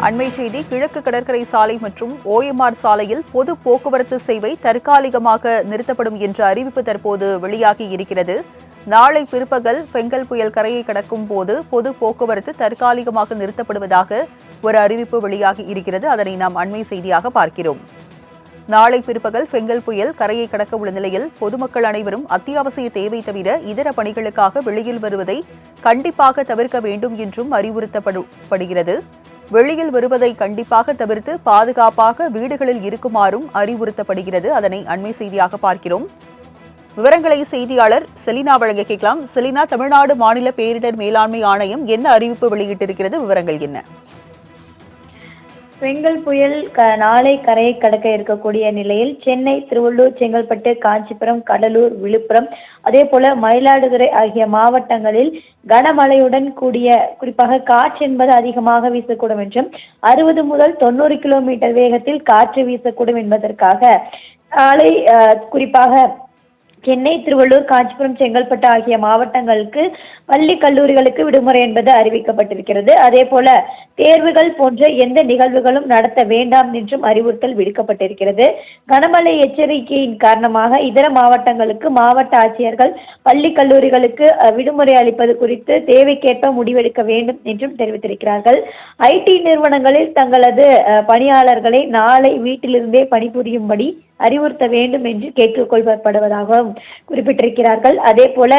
அண்மை செய்தி, கிழக்கு கடற்கரை சாலை மற்றும் OMR சாலையில் பொது போக்குவரத்து சேவை தற்காலிகமாக நிறுத்தப்படும் என்ற அறிவிப்பு தற்போது வெளியாகி இருக்கிறது. நாளை பிற்பகல் ஃபெங்கல் புயல் கரையை கடக்கும் போது பொது போக்குவரத்து தற்காலிகமாக நிறுத்தப்படுவதாக ஒரு அறிவிப்பு வெளியாகி இருக்கிறது. அதனை நாம் அண்மை செய்தியாக பார்க்கிறோம். நாளை பிற்பகல் ஃபெங்கல் புயல் கரையை கடக்க உள்ள நிலையில் பொதுமக்கள் அனைவரும் அத்தியாவசிய தேவை தவிர இதர பணிகளுக்காக வெளியில் வருவதை கண்டிப்பாக தவிர்க்க வேண்டும் என்றும் அறிவுறுத்தப்படுகிறது. வெளியில் வருவதை கண்டிப்பாக தவிர்த்து பாதுகாப்பாக வீடுகளில் இருக்குமாறும் அறிவுறுத்தப்படுகிறது. அதனை அண்மை செய்தியாக பார்க்கிறோம். விவரங்களை செய்தியாளர் செலினா வழங்க கேட்கலாம். செலினா, தமிழ்நாடு மாநில பேரிடர் மேலாண்மை ஆணையம் என்ன அறிவிப்பு வெளியிட்டிருக்கிறது? விவரங்கள் என்ன? ஃபெங்கல் புயல் நாளை கரையை கடக்க இருக்கக்கூடிய நிலையில் சென்னை, திருவள்ளூர், செங்கல்பட்டு, காஞ்சிபுரம், கடலூர், விழுப்புரம், அதே போல மயிலாடுதுறை ஆகிய மாவட்டங்களில் கனமழையுடன் கூடிய குறிப்பாக காற்று என்பது அதிகமாக வீசக்கூடும் என்றும் 60 முதல் 90 கிலோமீட்டர் வேகத்தில் காற்று வீசக்கூடும் என்பதற்காக நாளை குறிப்பாக சென்னை, திருவள்ளூர், காஞ்சிபுரம், செங்கல்பட்டு ஆகிய மாவட்டங்களுக்கு பள்ளி கல்லூரிகளுக்கு விடுமுறை என்பது அறிவிக்கப்பட்டிருக்கிறது. அதே போல தேர்வுகள் போன்ற எந்த நிகழ்வுகளும் நடத்த வேண்டாம் என்றும் அறிவுறுத்தல் விடுக்கப்பட்டிருக்கிறது. கனமழை எச்சரிக்கையின் காரணமாக இதர மாவட்டங்களுக்கு மாவட்ட ஆட்சியர்கள் பள்ளி கல்லூரிகளுக்கு விடுமுறை அளிப்பது குறித்து தேவைக்கேற்ப முடிவெடுக்க வேண்டும் என்றும் தெரிவித்திருக்கிறார்கள். IT நிறுவனங்களில் தங்களது பணியாளர்களை நாளை வீட்டிலிருந்தே பணிபுரியும்படி அறிவுறுத்த வேண்டும் என்று கேட்டுக்கொள்ளப்படுவதாகவும் குறிப்பிட்டிருக்கிறார்கள். அதே போல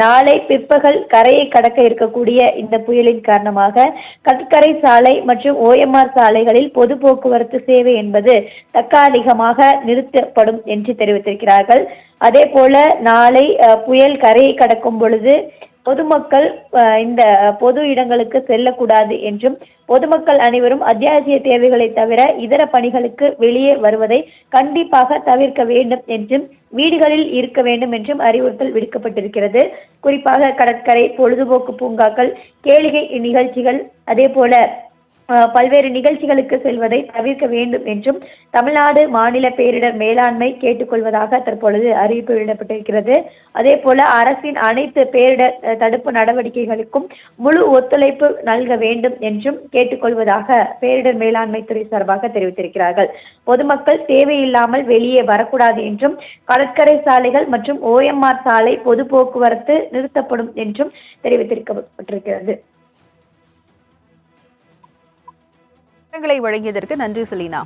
நாளை பிற்பகல் கரையை கடக்க இருக்கக்கூடிய இந்த புயலின் காரணமாக கடற்கரை சாலை மற்றும் OMR சாலைகளில் பொது போக்குவரத்து சேவை என்பது தற்காலிகமாக நிறுத்தப்படும் என்று தெரிவித்திருக்கிறார்கள். அதே போல நாளை புயல் கரையை கடக்கும் பொழுது பொதுமக்கள் இந்த பொது இடங்களுக்கு செல்லக்கூடாது என்றும் பொதுமக்கள் அனைவரும் அத்தியாவசிய தேவைகளை தவிர இதர பணிகளுக்கு வெளியே வருவதை கண்டிப்பாக தவிர்க்க வேண்டும் என்றும் வீடுகளில் இருக்க வேண்டும் என்றும் அறிவுறுத்தல் விடுக்கப்பட்டிருக்கிறது. குறிப்பாக கடற்கரை, பொழுதுபோக்கு பூங்காக்கள், கேளிகை நிகழ்ச்சிகள், அதே போல பல்வேறு நிகழ்ச்சிகளுக்கு செல்வதை தவிர்க்க வேண்டும் என்றும் தமிழ்நாடு மாநில பேரிடர் மேலாண்மை கேட்டுக்கொள்வதாக தற்பொழுது அறிவிப்பு வெளியிடப்பட்டிருக்கிறது. அதே போல அரசின் அனைத்து பேரிடர் தடுப்பு நடவடிக்கைகளுக்கும் முழு ஒத்துழைப்பு நல்க வேண்டும் என்றும் கேட்டுக்கொள்வதாக பேரிடர் மேலாண்மை துறை சார்பாக தெரிவித்திருக்கிறார்கள். பொதுமக்கள் தேவையில்லாமல் வெளியே வரக்கூடாது என்றும் கடற்கரை சாலைகள் மற்றும் OMR சாலை பொது போக்குவரத்து நிறுத்தப்படும் என்றும் தெரிவித்திருக்கப்பட்டிருக்கிறது. விவரங்களை வழங்கியதற்கு நன்றி செலினா.